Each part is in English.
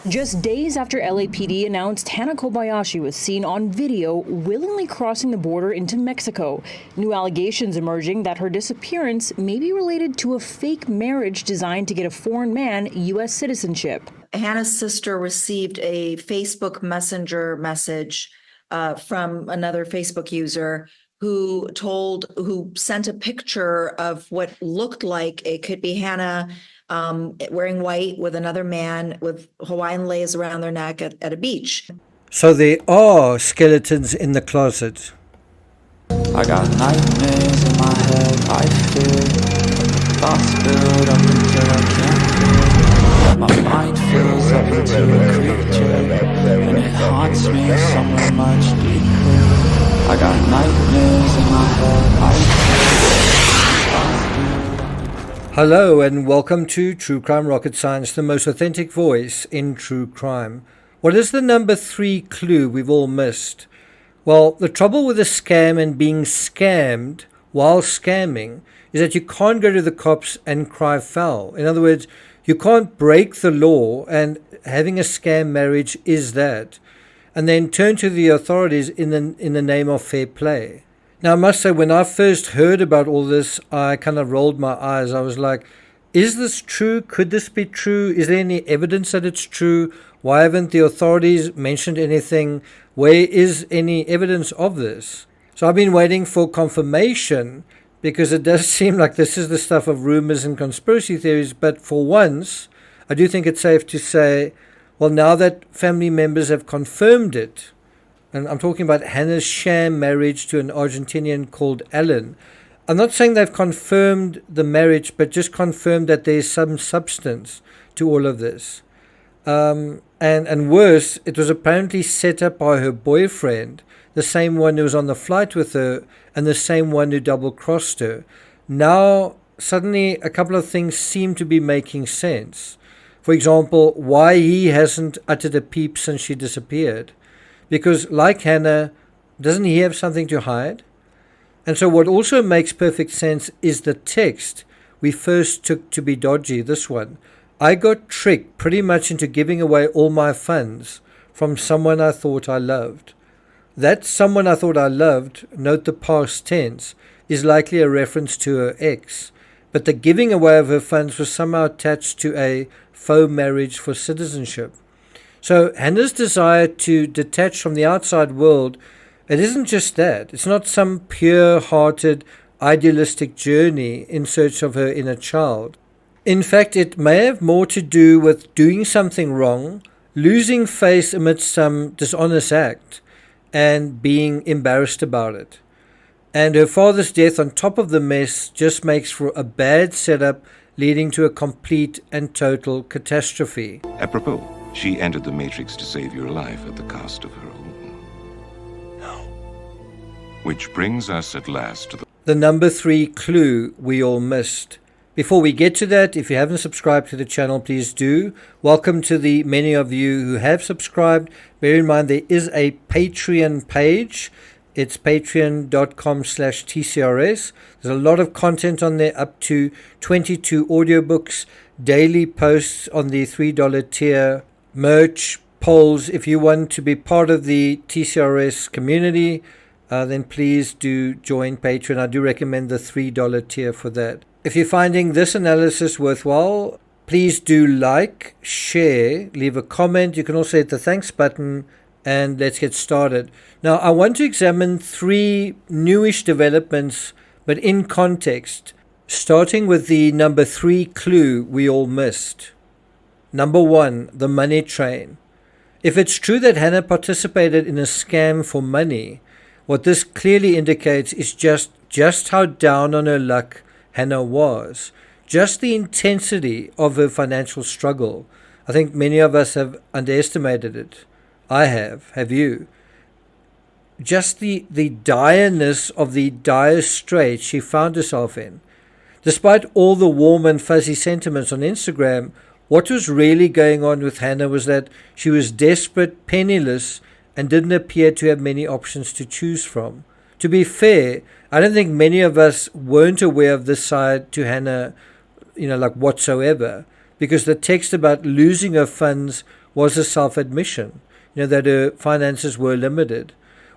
Just days after LAPD announced Hannah Kobayashi was seen on video willingly crossing the border into Mexico, new allegations emerging that her disappearance may be related to a fake marriage designed to get a foreign man U.S. citizenship. Hannah's sister received a Facebook Messenger message from another Facebook user who sent a picture of what looked like it could be Hannah wearing white with another man with Hawaiian leis around their neck at a beach. So there are skeletons in the closet. I got nightmares in my head, I fear. Thoughts build up until I can't feel. My mind fills up into a creature, and it haunts me somewhere much deeper. I got nightmares in my head, I fear. Hello and welcome to True Crime Rocket Science, the most authentic voice in true crime. What is the number 3 clue we've all missed? Well, the trouble with a scam and being scammed while scamming is that you can't go to the cops and cry foul. In other words, you can't break the law, and having a scam marriage is that, and then turn to the authorities in the name of fair play. Now, I must say, when I first heard about all this, I kind of rolled my eyes. I was like, is this true? Could this be true? Is there any evidence that it's true? Why haven't the authorities mentioned anything? Where is any evidence of this? So I've been waiting for confirmation, because it does seem like this is the stuff of rumors and conspiracy theories. But for once, I do think it's safe to say, well, now that family members have confirmed it, and I'm talking about Hannah's sham marriage to an Argentinian called Alan. I'm not saying they've confirmed the marriage, but just confirmed that there's some substance to all of this. And worse, it was apparently set up by her boyfriend, the same one who was on the flight with her, and the same one who double-crossed her. Now, suddenly, a couple of things seem to be making sense. For example, why he hasn't uttered a peep since she disappeared. Because, like Hannah, doesn't he have something to hide? And so what also makes perfect sense is the text we first took to be dodgy, this one. I got tricked pretty much into giving away all my funds from someone I thought I loved. That someone I thought I loved, note the past tense, is likely a reference to her ex. But the giving away of her funds was somehow attached to a faux marriage for citizenship. So Hannah's desire to detach from the outside world, it isn't just that. It's not some pure-hearted, idealistic journey in search of her inner child. In fact, it may have more to do with doing something wrong, losing face amidst some dishonest act, and being embarrassed about it. And her father's death on top of the mess just makes for a bad setup, leading to a complete and total catastrophe. Apropos, she entered the Matrix to save your life at the cost of her own. No. Which brings us at last to the number 3 clue we all missed. Before we get to that, if you haven't subscribed to the channel, please do. Welcome to the many of you who have subscribed. Bear in mind there is a Patreon page. It's patreon.com/TCRS. There's a lot of content on there, up to 22 audiobooks, daily posts on the $3 tier, merch, polls. If you want to be part of the TCRS community, then please do join Patreon. I do recommend the $3 tier for that. If you're finding this analysis worthwhile, please do like, share, leave a comment. You can also hit the thanks button, and let's get started. Now, I want to examine 3 newish developments, but in context, starting with the number 3 clue we all missed. Number 1, the money train. If it's true that Hannah participated in a scam for money, what this clearly indicates is just how down on her luck Hannah was. Just the intensity of her financial struggle. I think many of us have underestimated it. I have. Have you? Just the direness of the dire straits she found herself in. Despite all the warm and fuzzy sentiments on Instagram, what was really going on with Hannah was that she was desperate, penniless, and didn't appear to have many options to choose from. To be fair, I don't think many of us weren't aware of this side to Hannah, like whatsoever, because the text about losing her funds was a self-admission, that her finances were limited.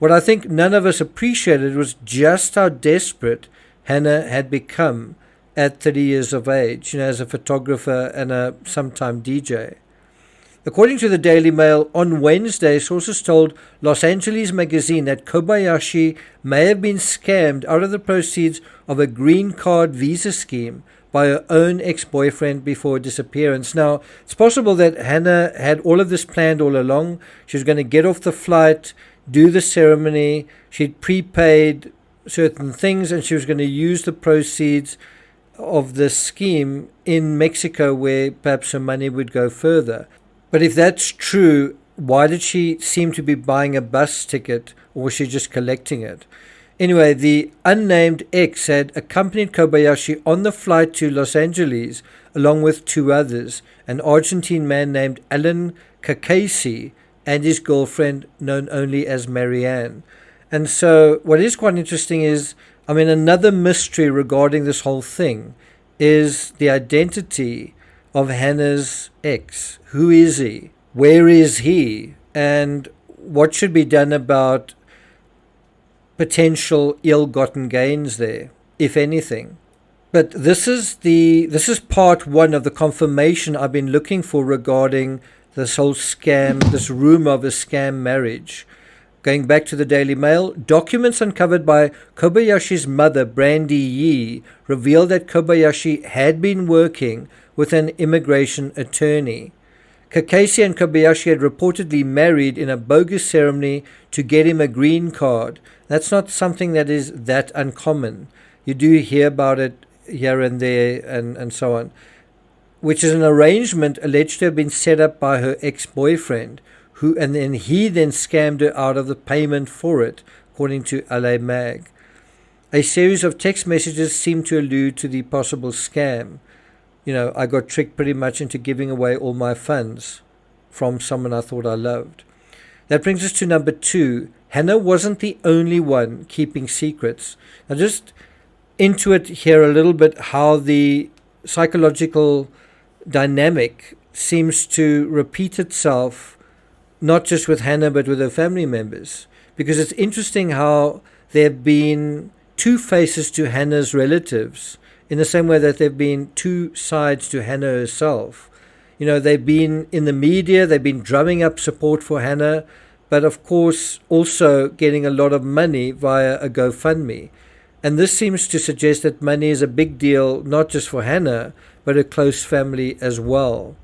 What I think none of us appreciated was just how desperate Hannah had become at 30 years of age, as a photographer and a sometime DJ. According to the Daily Mail, on Wednesday, sources told Los Angeles Magazine that Kobayashi may have been scammed out of the proceeds of a green card visa scheme by her own ex-boyfriend before disappearance. Now, it's possible that Hannah had all of this planned all along. She was going to get off the flight, do the ceremony. She'd prepaid certain things, and she was going to use the proceeds of this scheme in Mexico, where perhaps her money would go further. But if that's true, why did she seem to be buying a bus ticket, or was she just collecting it? Anyway, the unnamed ex had accompanied Kobayashi on the flight to Los Angeles, along with two others, an Argentine man named Alan Kakasi and his girlfriend, known only as Marianne. And so what is quite interesting is, another mystery regarding this whole thing is the identity of Hannah's ex. Who is he? Where is he? And what should be done about potential ill-gotten gains there, if anything? But this is part one of the confirmation I've been looking for regarding this whole scam, this rumor of a scam marriage. Going back to the Daily Mail, documents uncovered by Kobayashi's mother, Brandy Yee, revealed that Kobayashi had been working with an immigration attorney. Kakasi and Kobayashi had reportedly married in a bogus ceremony to get him a green card. That's not something that is that uncommon. You do hear about it here and there and so on, which is an arrangement alleged to have been set up by her ex-boyfriend, and then he scammed her out of the payment for it, according to LA Mag. A series of text messages seem to allude to the possible scam. I got tricked pretty much into giving away all my funds from someone I thought I loved. That brings us to number 2. Hannah wasn't the only one keeping secrets. Now just intuit here a little bit how the psychological dynamic seems to repeat itself, not just with Hannah but with her family members. Because it's interesting how there have been two faces to Hannah's relatives, in the same way that there have been two sides to Hannah herself. They've been in the media, they've been drumming up support for Hannah, but of course also getting a lot of money via a GoFundMe. And this seems to suggest that money is a big deal, not just for Hannah, but her close family as well.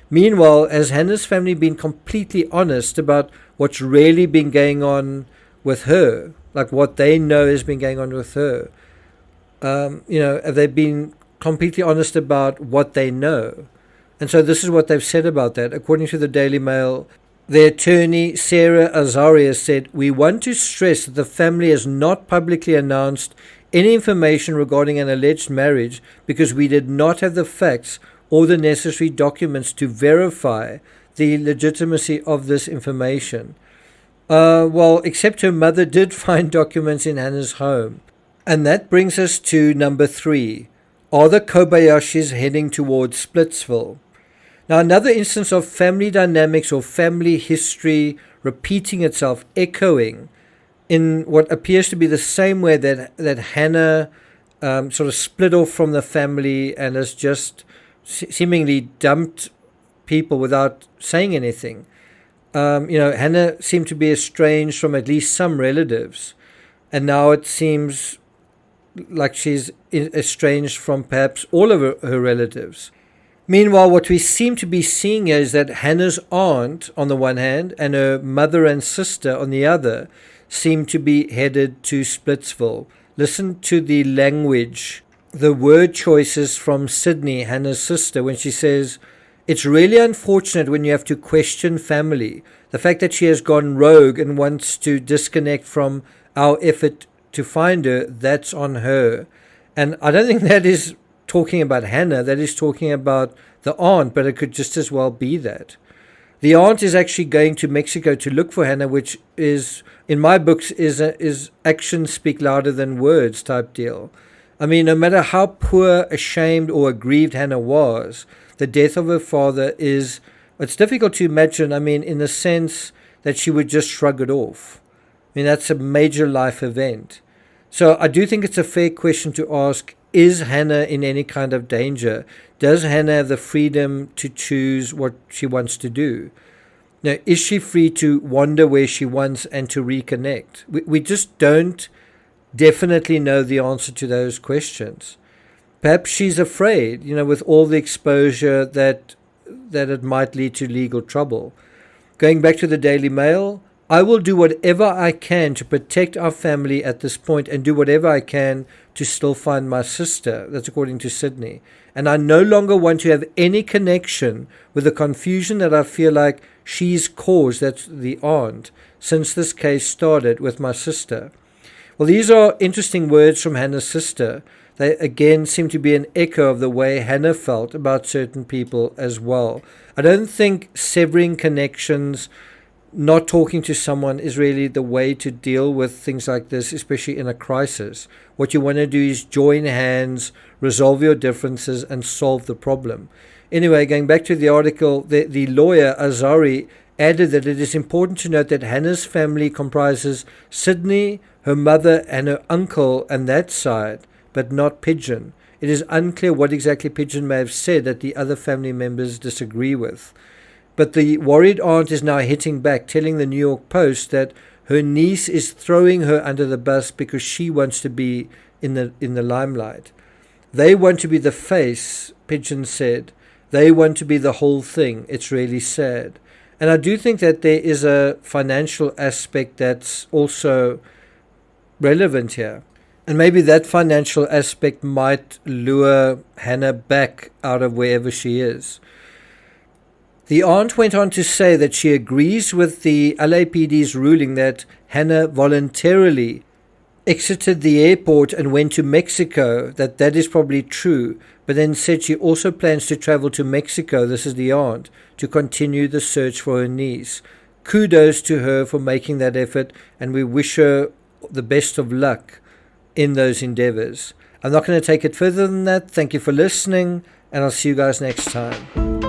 Meanwhile, has Hannah's family been completely honest about what's really been going on with her? Like what they know has been going on with her? Have they been completely honest about what they know? And so this is what they've said about that. According to the Daily Mail, their attorney, Sarah Azaria, said, "We want to stress that the family has not publicly announced any information regarding an alleged marriage because we did not have the facts or the necessary documents to verify the legitimacy of this information." Except her mother did find documents in Hannah's home. And that brings us to number 3. Are the Kobayashis heading towards Splitsville? Now, another instance of family dynamics or family history repeating itself, echoing in what appears to be the same way that Hannah sort of split off from the family and has just seemingly dumped people without saying anything. Hannah seemed to be estranged from at least some relatives, and now it seems like she's estranged from perhaps all of her relatives. Meanwhile, what we seem to be seeing here is that Hannah's aunt on the one hand and her mother and sister on the other seem to be headed to Splitsville. Listen to the language, the word choices from Sydney, Hannah's sister, when she says, "It's really unfortunate when you have to question family. The fact that she has gone rogue and wants to disconnect from our effort to find her, that's on her." And I don't think that is talking about Hannah, that is talking about the aunt, but it could just as well be that. The aunt is actually going to Mexico to look for Hannah, which is, in my books, is actions speak louder than words type deal. I mean, no matter how poor, ashamed, or aggrieved Hannah was, the death of her father is It's difficult to imagine, in the sense that she would just shrug it off. That's a major life event. So I do think it's a fair question to ask, is Hannah in any kind of danger? Does Hannah have the freedom to choose what she wants to do? Now, is she free to wander where she wants and to reconnect? We just don't definitely know the answer to those questions. Perhaps she's afraid, with all the exposure that it might lead to legal trouble. Going back to the Daily Mail, I will do whatever I can to protect our family at this point and do whatever I can to still find my sister. That's according to Sydney. And I no longer want to have any connection with the confusion that I feel like she's caused, that's the aunt, since this case started with my sister. Well, these are interesting words from Hannah's sister. They again seem to be an echo of the way Hannah felt about certain people as well. I don't think severing connections, not talking to someone is really the way to deal with things like this, especially in a crisis. What you want to do is join hands, resolve your differences, and solve the problem. Anyway, going back to the article, the lawyer, Azari, added that it is important to note that Hannah's family comprises Sydney, her mother, and her uncle and that side, but not Pigeon. It is unclear what exactly Pigeon may have said that the other family members disagree with. But the worried aunt is now hitting back, telling the New York Post that her niece is throwing her under the bus because she wants to be in the limelight. They want to be the face, Pigeon said. They want to be the whole thing. It's really sad. And I do think that there is a financial aspect that's also relevant here. And maybe that financial aspect might lure Hannah back out of wherever she is. The aunt went on to say that she agrees with the LAPD's ruling that Hannah voluntarily exited the airport and went to Mexico, that is probably true, but then said she also plans to travel to Mexico, this is the aunt, to continue the search for her niece. Kudos to her for making that effort, and we wish her the best of luck in those endeavors. I'm not going to take it further than that. Thank you for listening, and I'll see you guys next time.